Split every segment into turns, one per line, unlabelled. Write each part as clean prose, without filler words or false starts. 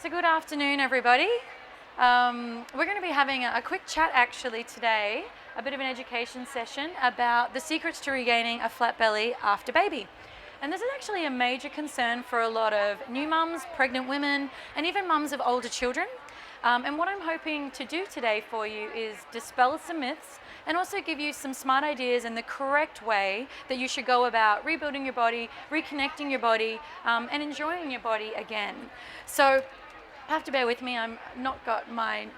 So good afternoon, everybody. We're going to be having a quick chat actually today, a bit of an education session about the secrets to regaining a flat belly after baby. And this is actually a major concern for a lot of new mums, pregnant women, and even mums of older children. And what I'm hoping to do today for you is dispel some myths and also give you some smart ideas and the correct way that you should go about rebuilding your body, reconnecting your body, and enjoying your body again. So have to bear with me, I'm not got my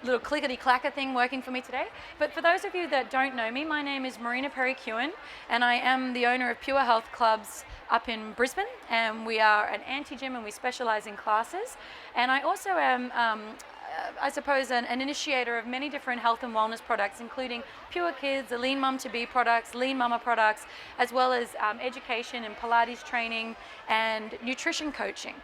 little clickety-clacker thing working for me today. But for those of you that don't know me, my name is Marina Perry-Kewen, and I am the owner of Pure Health Clubs up in Brisbane, and we are an anti-gym and we specialise in classes. And I also am, I suppose, an initiator of many different health and wellness products, including Pure Kids, the Lean Mum to Be products, Lean Mama products, as well as education and Pilates training and nutrition coaching.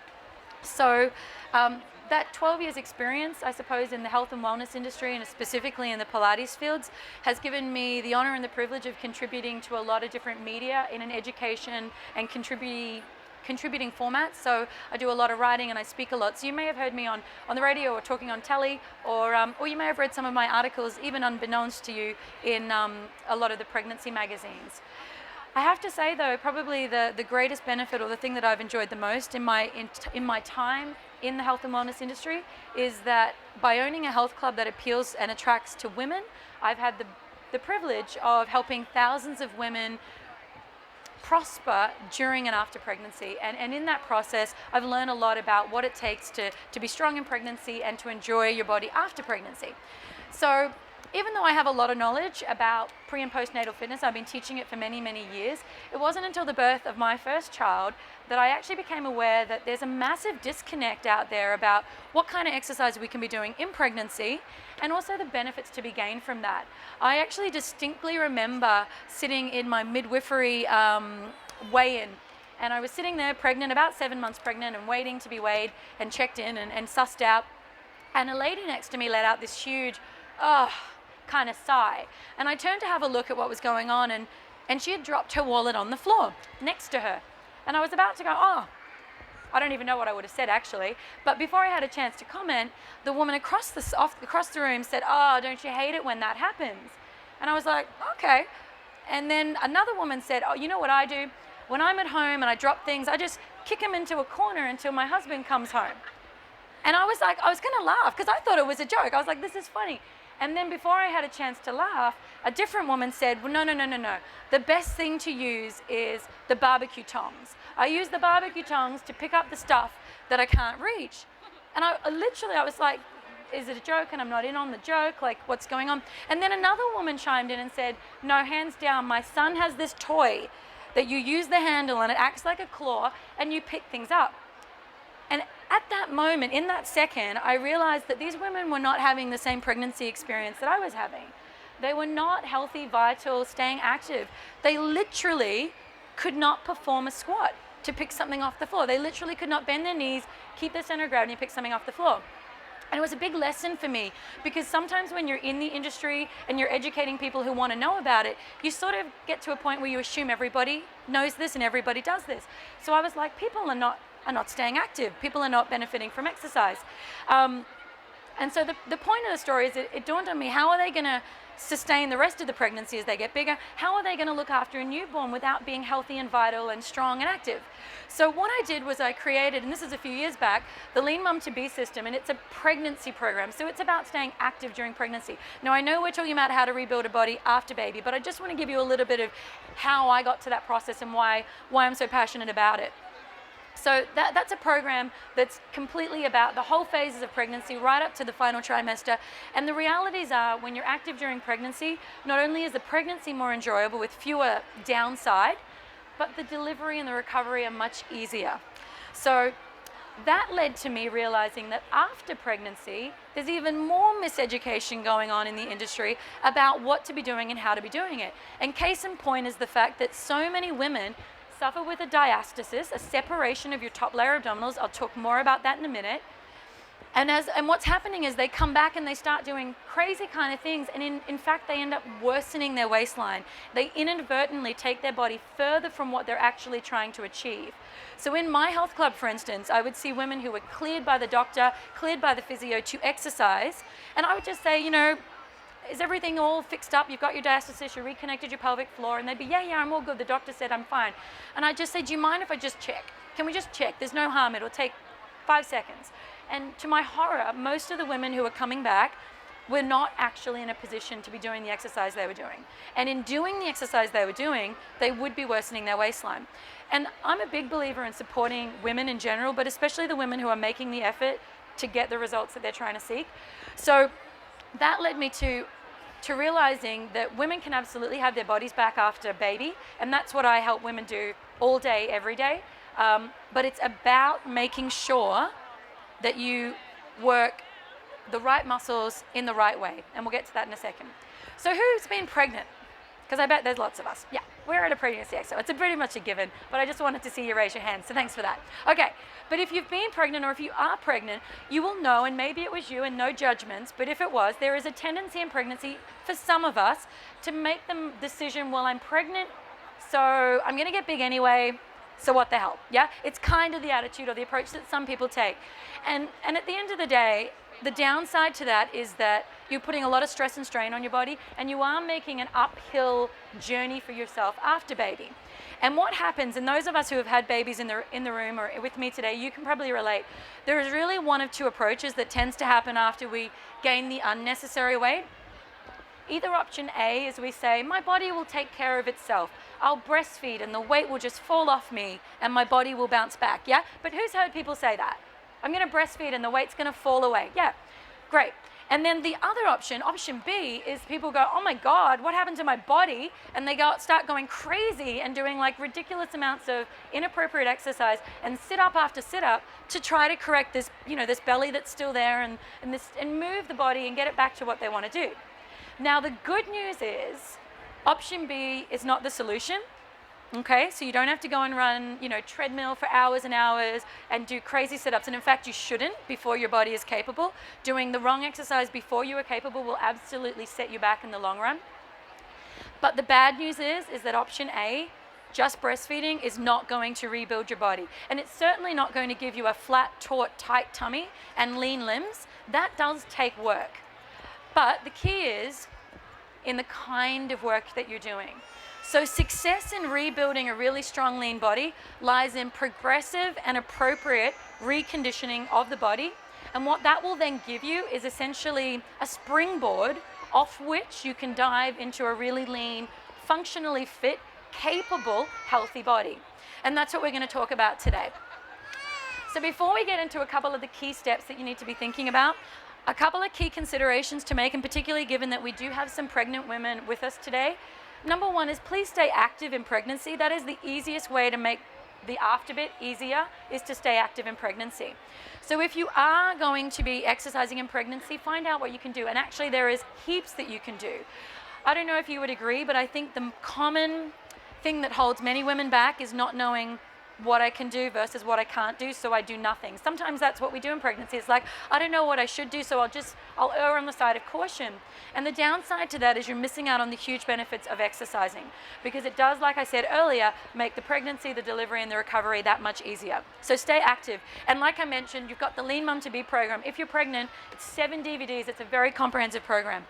So that 12 years experience, I suppose, in the health and wellness industry and specifically in the Pilates fields has given me the honor and the privilege of contributing to a lot of different media in an education and contributing formats. So I do a lot of writing and I speak a lot. So you may have heard me on the radio or talking on telly, or you may have read some of my articles, even unbeknownst to you, in a lot of the pregnancy magazines. I have to say though, probably the greatest benefit or the thing that I've enjoyed the most in my time in the health and wellness industry is that by owning a health club that appeals and attracts to women, I've had the privilege of helping thousands of women prosper during and after pregnancy. And in that process, I've learned a lot about what it takes to be strong in pregnancy and to enjoy your body after pregnancy. So even though I have a lot of knowledge about pre and postnatal fitness, I've been teaching it for many, many years, it wasn't until the birth of my first child that I actually became aware that there's a massive disconnect out there about what kind of exercise we can be doing in pregnancy and also the benefits to be gained from that. I actually distinctly remember sitting in my midwifery weigh-in, and I was sitting there pregnant, about 7 months pregnant, and waiting to be weighed and checked in and sussed out, and a lady next to me let out this huge, kind of sigh. And I turned to have a look at what was going on, and she had dropped her wallet on the floor next to her. And I was about to go, I don't even know what I would have said actually. But before I had a chance to comment, the woman across the room said, don't you hate it when that happens? And I was like, okay. And then another woman said, you know what I do? When I'm at home and I drop things, I just kick them into a corner until my husband comes home. And I was like, I was gonna laugh because I thought it was a joke. I was like, this is funny. And then before I had a chance to laugh, a different woman said, well, no. The best thing to use is the barbecue tongs. I use the barbecue tongs to pick up the stuff that I can't reach. And I was like, is it a joke? And I'm not in on the joke, like what's going on? And then another woman chimed in and said, no, hands down, my son has this toy that you use the handle and it acts like a claw and you pick things up. And at that moment, in that second, I realized that these women were not having the same pregnancy experience that I was having. They were not healthy, vital, staying active. They literally could not perform a squat to pick something off the floor. They literally could not bend their knees, keep their center of gravity, and pick something off the floor. And it was a big lesson for me because sometimes when you're in the industry and you're educating people who want to know about it, you sort of get to a point where you assume everybody knows this and everybody does this. So I was like, people are not staying active. People are not benefiting from exercise. And so the point of the story is it dawned on me, how are they going to sustain the rest of the pregnancy as they get bigger? How are they going to look after a newborn without being healthy and vital and strong and active? So what I did was I created, and this is a few years back, the Lean Mum to Be system, and it's a pregnancy program. So it's about staying active during pregnancy. Now I know we're talking about how to rebuild a body after baby, but I just want to give you a little bit of how I got to that process and why I'm so passionate about it. So that's a program that's completely about the whole phases of pregnancy right up to the final trimester. And the realities are when you're active during pregnancy, not only is the pregnancy more enjoyable with fewer downside, but the delivery and the recovery are much easier. So that led to me realizing that after pregnancy, there's even more miseducation going on in the industry about what to be doing and how to be doing it. And case in point is the fact that so many women suffer with a diastasis, a separation of your top layer abdominals. I'll talk more about that in a minute. And what's happening is they come back and they start doing crazy kind of things, and in fact they end up worsening their waistline. They inadvertently take their body further from what they're actually trying to achieve. So in my health club, for instance, I would see women who were cleared by the doctor, cleared by the physio to exercise, and I would just say, is everything all fixed up? You've got your diastasis, you reconnected your pelvic floor, and they'd be, yeah, I'm all good. The doctor said I'm fine. And I'd just say, do you mind if I just check? Can we just check? There's no harm. It'll take 5 seconds. And to my horror, most of the women who were coming back were not actually in a position to be doing the exercise they were doing. And in doing the exercise they were doing, they would be worsening their waistline. And I'm a big believer in supporting women in general, but especially the women who are making the effort to get the results that they're trying to seek. So that led me to realizing that women can absolutely have their bodies back after baby, and that's what I help women do all day, every day. But it's about making sure that you work the right muscles in the right way, and we'll get to that in a second. So who's been pregnant? Because I bet there's lots of us. Yeah, we're at a pregnancy expo. It's pretty much a given, but I just wanted to see you raise your hands, so thanks for that. Okay, but if you've been pregnant or if you are pregnant, you will know, and maybe it was you and no judgments, but if it was, there is a tendency in pregnancy for some of us to make the decision, well, I'm pregnant, so I'm gonna get big anyway, so what the hell, yeah? It's kind of the attitude or the approach that some people take. And at the end of the day, the downside to that is that you're putting a lot of stress and strain on your body, and you are making an uphill journey for yourself after baby. And what happens, and those of us who have had babies in the room or with me today, you can probably relate. There is really one of two approaches that tends to happen after we gain the unnecessary weight. Either option A is we say, my body will take care of itself. I'll breastfeed and the weight will just fall off me and my body will bounce back, yeah? But who's heard people say that? I'm gonna breastfeed and the weight's gonna fall away. Yeah, great. And then the other option, option B, is people go, oh my God, what happened to my body? And they start going crazy and doing like ridiculous amounts of inappropriate exercise and sit up after sit up to try to correct this, this belly that's still there and move the body and get it back to what they wanna do. Now the good news is, option B is not the solution. Okay, so you don't have to go and run, treadmill for hours and hours and do crazy sit-ups. And in fact, you shouldn't before your body is capable. Doing the wrong exercise before you are capable will absolutely set you back in the long run. But the bad news is that option A, just breastfeeding, is not going to rebuild your body. And it's certainly not going to give you a flat, taut, tight tummy and lean limbs. That does take work. But the key is in the kind of work that you're doing. So success in rebuilding a really strong, lean body lies in progressive and appropriate reconditioning of the body. And what that will then give you is essentially a springboard off which you can dive into a really lean, functionally fit, capable, healthy body. And that's what we're going to talk about today. So before we get into a couple of the key steps that you need to be thinking about, a couple of key considerations to make, and particularly given that we do have some pregnant women with us today. Number one is please stay active in pregnancy. That is the easiest way to make the after bit easier, is to stay active in pregnancy. So if you are going to be exercising in pregnancy, find out what you can do. And actually there is heaps that you can do. I don't know if you would agree, but I think the common thing that holds many women back is not knowing what I can do versus what I can't do, so I do nothing. Sometimes that's what we do in pregnancy. It's like, I don't know what I should do, so I'll err on the side of caution. And the downside to that is you're missing out on the huge benefits of exercising, because it does, like I said earlier, make the pregnancy, the delivery, and the recovery that much easier. So stay active. And like I mentioned, you've got the Lean Mum to Be program. If you're pregnant, it's 7 DVDs. It's a very comprehensive program.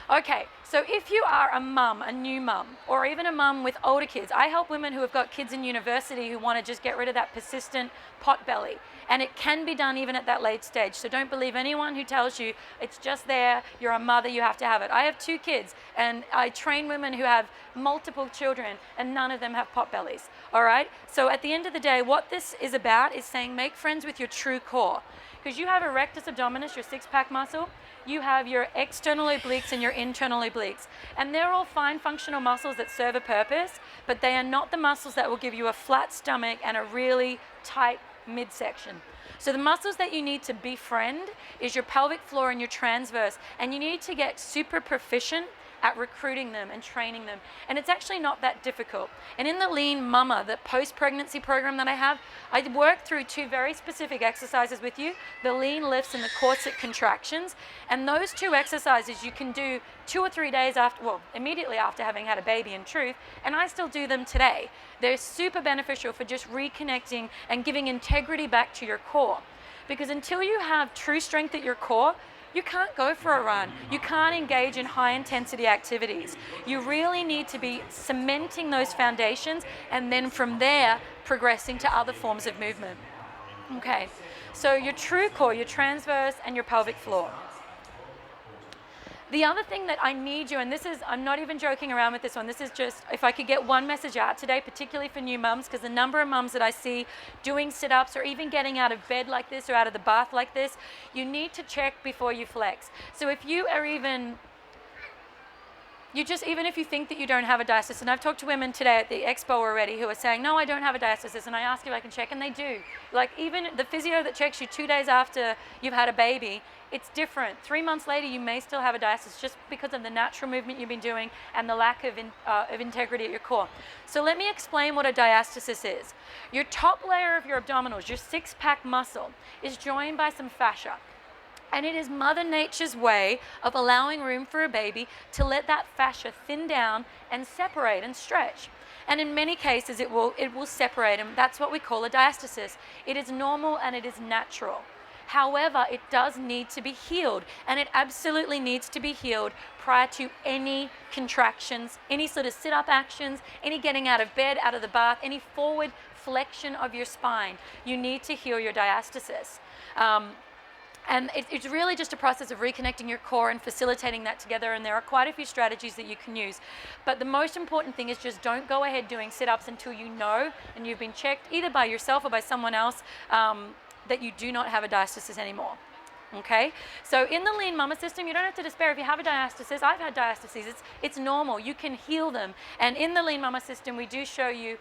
Okay, so if you are a mum, a new mum, or even a mum with older kids, I help women who have got kids in university who want to just get rid of that persistent pot belly. And it can be done even at that late stage. So don't believe anyone who tells you it's just there, you're a mother, you have to have it. I have 2 kids, and I train women who have multiple children, and none of them have pot bellies, all right? So at the end of the day, what this is about is saying make friends with your true core. Because you have a rectus abdominis, your 6-pack muscle, you have your external obliques and your internal obliques. And they're all fine functional muscles that serve a purpose, but they are not the muscles that will give you a flat stomach and a really tight midsection. So the muscles that you need to befriend is your pelvic floor and your transverse. And you need to get super proficient at recruiting them and training them. And it's actually not that difficult. And in the Lean Mama, the post-pregnancy program that I have, I work through 2 very specific exercises with you, the lean lifts and the corset contractions. And those 2 exercises you can do 2 or 3 days after, well, immediately after having had a baby in truth, and I still do them today. They're super beneficial for just reconnecting and giving integrity back to your core. Because until you have true strength at your core, you can't go for a run. You can't engage in high intensity activities. You really need to be cementing those foundations and then from there progressing to other forms of movement. Okay, so your true core, your transverse and your pelvic floor. The other thing that I need you, and this is, I'm not even joking around with this one, this is just, if I could get one message out today, particularly for new mums, because the number of mums that I see doing sit-ups or even getting out of bed like this or out of the bath like this, you need to check before you flex. So if you are even if you think that you don't have a diastasis, and I've talked to women today at the Expo already who are saying, no, I don't have a diastasis, and I ask if I can check, and they do. Like even the physio that checks you 2 days after you've had a baby, it's different. 3 months later, you may still have a diastasis just because of the natural movement you've been doing and the lack of integrity at your core. So let me explain what a diastasis is. Your top layer of your abdominals, your 6-pack muscle, is joined by some fascia. And it is Mother Nature's way of allowing room for a baby to let that fascia thin down and separate and stretch. And in many cases, it will separate, and that's what we call a diastasis. It is normal and it is natural. However, it does need to be healed, and it absolutely needs to be healed prior to any contractions, any sort of sit-up actions, any getting out of bed, out of the bath, any forward flexion of your spine. You need to heal your diastasis. And it's really just a process of reconnecting your core and facilitating that together, and there are quite a few strategies that you can use. But the most important thing is just don't go ahead doing sit-ups until you know and you've been checked either by yourself or by someone else that you do not have a diastasis anymore. Okay, so in the Lean Mama system, you don't have to despair if you have a diastasis. I've had diastases. It's normal. You can heal them. And in the Lean Mama system, we do show you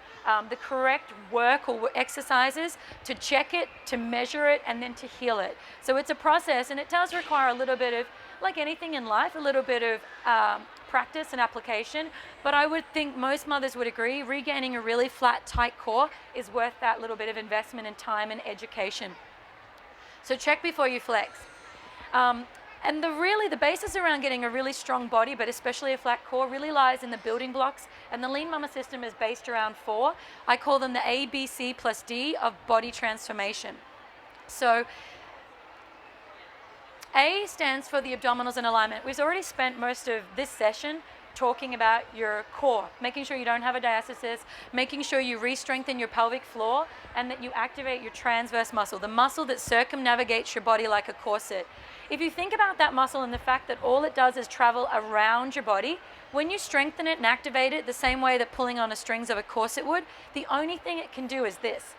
the correct work or exercises to check it, to measure it, and then to heal it. So it's a process, and it does require a little bit of, like anything in life, a little bit of practice and application. But I would think most mothers would agree, regaining a really flat, tight core is worth that little bit of investment in time and education. So check before you flex. And the basis around getting a really strong body, but especially a flat core, really lies in the building blocks. And the Lean Mama system is based around 4. I call them the A, B, C plus D of body transformation. So A stands for the abdominals in alignment. We've already spent most of this session talking about your core, making sure you don't have a diastasis, making sure you re-strengthen your pelvic floor, and that you activate your transverse muscle, the muscle that circumnavigates your body like a corset. If you think about that muscle and the fact that all it does is travel around your body, when you strengthen it and activate it the same way that pulling on the strings of a corset would, the only thing it can do is this.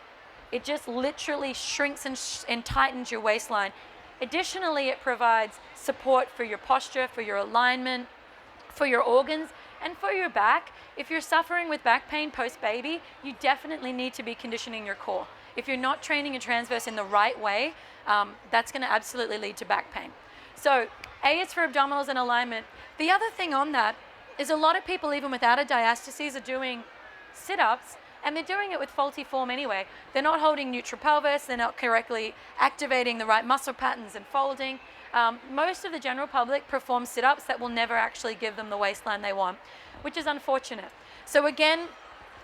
It just literally shrinks and tightens your waistline. Additionally, it provides support for your posture, for your alignment, for your organs, and for your back. If you're suffering with back pain post-baby, you definitely need to be conditioning your core. If you're not training your transverse in the right way, that's going to absolutely lead to back pain. So A is for abdominals and alignment. The other thing on that is a lot of people, even without a diastasis, are doing sit-ups, and they're doing it with faulty form anyway. They're not holding neutral pelvis, they're not correctly activating the right muscle patterns and folding. Most of the general public perform sit-ups that will never actually give them the waistline they want, which is unfortunate. So again,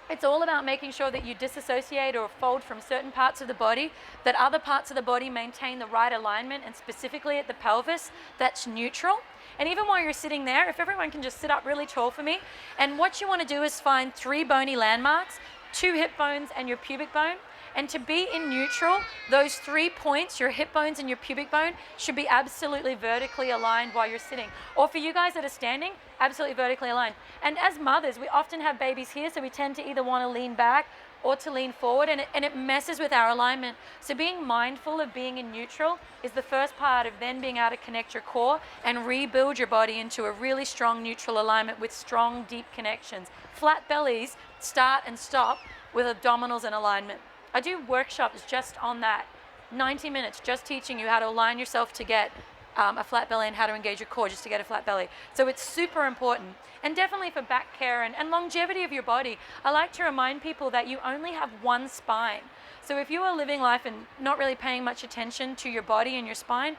it's all about making sure that you disassociate or fold from certain parts of the body, that other parts of the body maintain the right alignment, and specifically at the pelvis, that's neutral. And even while you're sitting there, if everyone can just sit up really tall for me, and what you want to do is find 3 bony landmarks, 2 hip bones and your pubic bone. And to be in neutral, those 3 points, your hip bones and your pubic bone, should be absolutely vertically aligned while you're sitting. Or for you guys that are standing, absolutely vertically aligned. And as mothers, we often have babies here, so we tend to either want to lean back or to lean forward, and it messes with our alignment. So being mindful of being in neutral is the first part of then being able to connect your core and rebuild your body into a really strong neutral alignment with strong, deep connections. Flat bellies start and stop with abdominals in alignment. I do workshops just on that, 90 minutes, just teaching you how to align yourself to get a flat belly and how to engage your core just to get a flat belly. So it's super important. And definitely for back care and longevity of your body, I like to remind people that you only have one spine. So if you are living life and not really paying much attention to your body and your spine,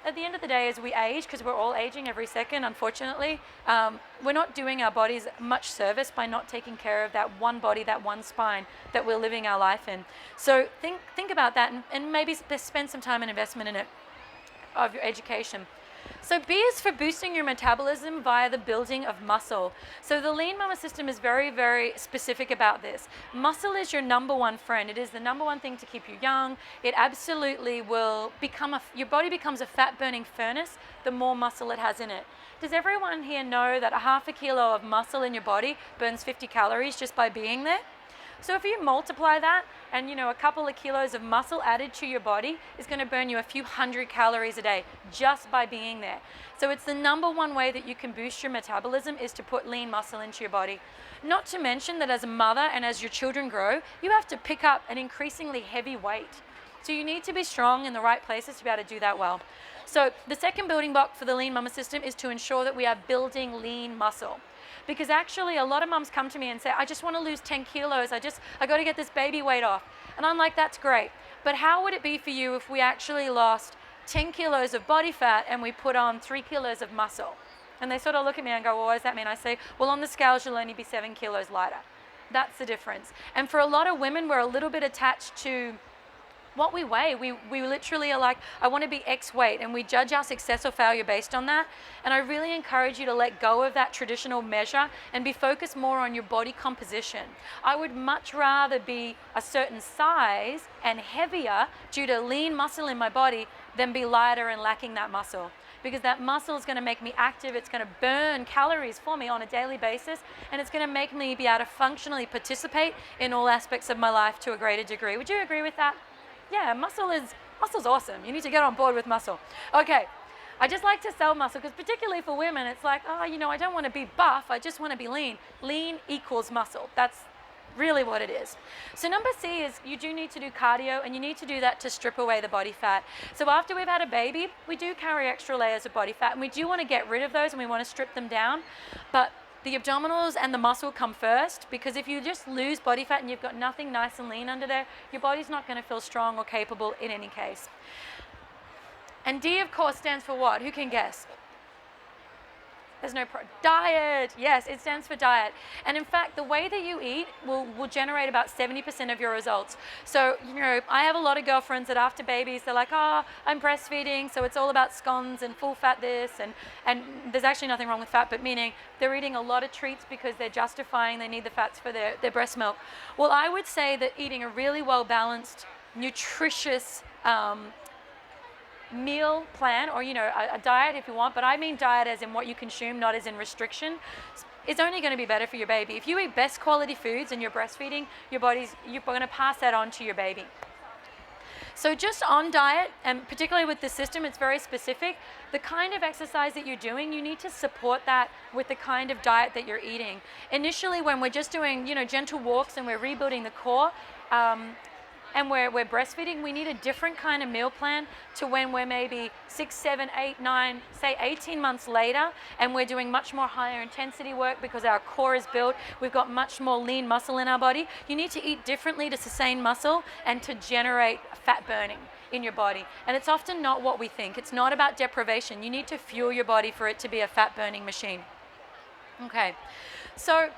at the end of the day, as we age, because we're all aging every second, unfortunately, we're not doing our bodies much service by not taking care of that one body, that one spine that we're living our life in. So think about that and maybe spend some time and investment in it, of your education. So B is for boosting your metabolism via the building of muscle. So the Lean Mama system is very, very specific about this. Muscle is your number one friend. It is the number one thing to keep you young. It absolutely will become your body becomes a fat burning furnace the more muscle it has in it. Does everyone here know that a half a kilo of muscle in your body burns 50 calories just by being there? So if you multiply that and a couple of kilos of muscle added to your body is going to burn you a few hundred calories a day just by being there. So it's the number one way that you can boost your metabolism is to put lean muscle into your body. Not to mention that as a mother and as your children grow, you have to pick up an increasingly heavy weight. So you need to be strong in the right places to be able to do that well. So the second building block for the Lean Mama system is to ensure that we are building lean muscle. Because actually a lot of mums come to me and say, I just want to lose 10 kilos. I got to get this baby weight off. And I'm like, that's great. But how would it be for you if we actually lost 10 kilos of body fat and we put on 3 kilos of muscle? And they sort of look at me and go, well, what does that mean? I say, well, on the scales, you'll only be 7 kilos lighter. That's the difference. And for a lot of women, we're a little bit attached to what we weigh. We literally are like, I want to be X weight, and we judge our success or failure based on that. And I really encourage you to let go of that traditional measure and be focused more on your body composition. I would much rather be a certain size and heavier due to lean muscle in my body than be lighter and lacking that muscle. Because that muscle is going to make me active, it's going to burn calories for me on a daily basis, and it's going to make me be able to functionally participate in all aspects of my life to a greater degree. Would you agree with that? Yeah, muscle's awesome. You need to get on board with muscle. Okay, I just like to sell muscle because particularly for women, it's like, oh, I don't want to be buff. I just want to be lean. Lean equals muscle. That's really what it is. So number C is you do need to do cardio, and you need to do that to strip away the body fat. So after we've had a baby, we do carry extra layers of body fat, and we do want to get rid of those and we want to strip them down. But the abdominals and the muscle come first, because if you just lose body fat and you've got nothing nice and lean under there, your body's not going to feel strong or capable in any case. And D, of course, stands for what? Who can guess? There's no diet. Yes, it stands for diet. And in fact, the way that you eat will generate about 70% of your results. So, I have a lot of girlfriends that after babies, they're like, oh, I'm breastfeeding, so it's all about scones and full fat this. And there's actually nothing wrong with fat, but meaning they're eating a lot of treats because they're justifying they need the fats for their breast milk. Well, I would say that eating a really well-balanced, nutritious, meal plan, or a diet if you want, but I mean diet as in what you consume, not as in restriction, is only going to be better for your baby. If you eat best quality foods and you're breastfeeding, you're going to pass that on to your baby. So just on diet, and particularly with this system, it's very specific. The kind of exercise that you're doing, you need to support that with the kind of diet that you're eating. Initially, when we're just doing gentle walks and we're rebuilding the core, and we're breastfeeding, we need a different kind of meal plan to when we're maybe 6, 7, 8, 9, say 18 months later, and we're doing much more higher intensity work because our core is built. We've got much more lean muscle in our body. You need to eat differently to sustain muscle and to generate fat burning in your body. And it's often not what we think. It's not about deprivation. You need to fuel your body for it to be a fat burning machine. Okay, so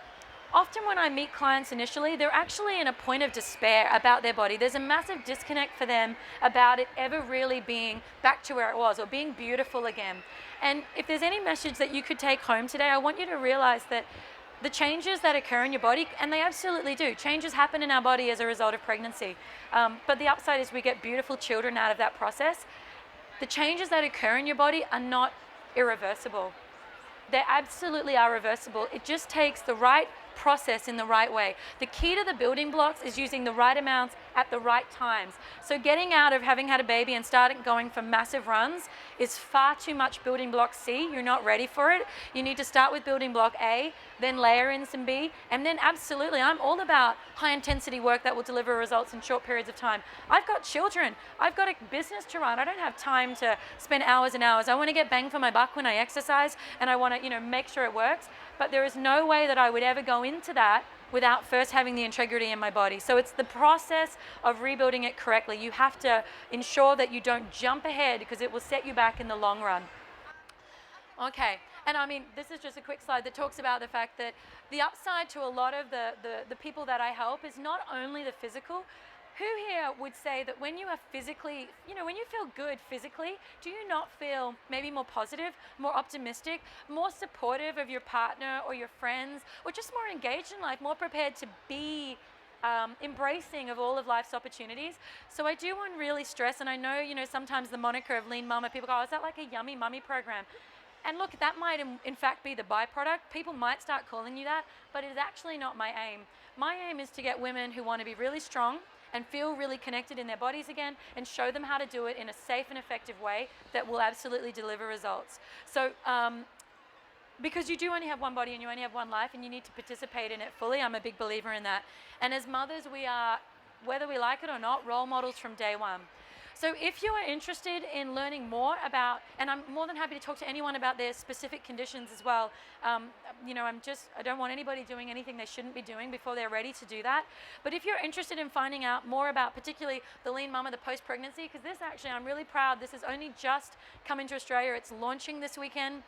often when I meet clients initially, they're actually in a point of despair about their body. There's a massive disconnect for them about it ever really being back to where it was or being beautiful again. And if there's any message that you could take home today, I want you to realize that the changes that occur in your body, and they absolutely do, changes happen in our body as a result of pregnancy. But the upside is we get beautiful children out of that process. The changes that occur in your body are not irreversible. They absolutely are reversible. It just takes the right process in the right way. The key to the building blocks is using the right amounts at the right times. So getting out of having had a baby and starting going for massive runs is far too much building block C. You're not ready for it. You need to start with building block A, then layer in some B, and then absolutely, I'm all about high intensity work that will deliver results in short periods of time. I've got children. I've got a business to run. I don't have time to spend hours and hours. I want to get bang for my buck when I exercise, and I want to, make sure it works. But there is no way that I would ever go into that without first having the integrity in my body. So it's the process of rebuilding it correctly. You have to ensure that you don't jump ahead because it will set you back in the long run. Okay, and I mean, this is just a quick slide that talks about the fact that the upside to a lot of the people that I help is not only the physical. Who here would say that when you are physically, when you feel good physically, do you not feel maybe more positive, more optimistic, more supportive of your partner or your friends, or just more engaged in life, more prepared to be embracing of all of life's opportunities? So I do want to really stress, and I know, sometimes the moniker of Lean Mama, people go, oh, is that like a yummy mummy program? And look, that might in fact be the byproduct. People might start calling you that, but it is actually not my aim. My aim is to get women who want to be really strong and feel really connected in their bodies again, and show them how to do it in a safe and effective way that will absolutely deliver results. So because you do only have one body and you only have one life, and you need to participate in it fully. I'm a big believer in that. And as mothers, we are, whether we like it or not, role models from day one. So if you are interested in learning more about, and I'm more than happy to talk to anyone about their specific conditions as well. I don't want anybody doing anything they shouldn't be doing before they're ready to do that. But if you're interested in finding out more about particularly the Lean Mama, the post-pregnancy, because this actually, I'm really proud, this has only just come into Australia. It's launching this weekend.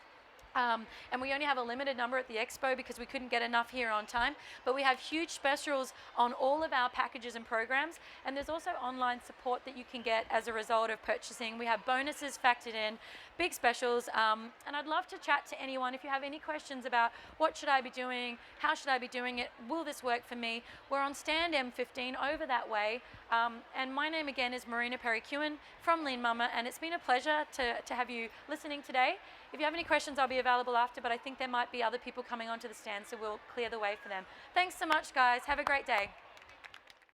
And we only have a limited number at the Expo because we couldn't get enough here on time. But we have huge specials on all of our packages and programs. And there's also online support that you can get as a result of purchasing. We have bonuses factored in, big specials. And I'd love to chat to anyone. If you have any questions about what should I be doing, how should I be doing it, will this work for me? We're on stand M15 over that way. And my name again is Marina Perry-Kewen from Lean Mama. And it's been a pleasure to have you listening today. If you have any questions, I'll be available after, but I think there might be other people coming onto the stand, so we'll clear the way for them. Thanks so much, guys. Have a great day.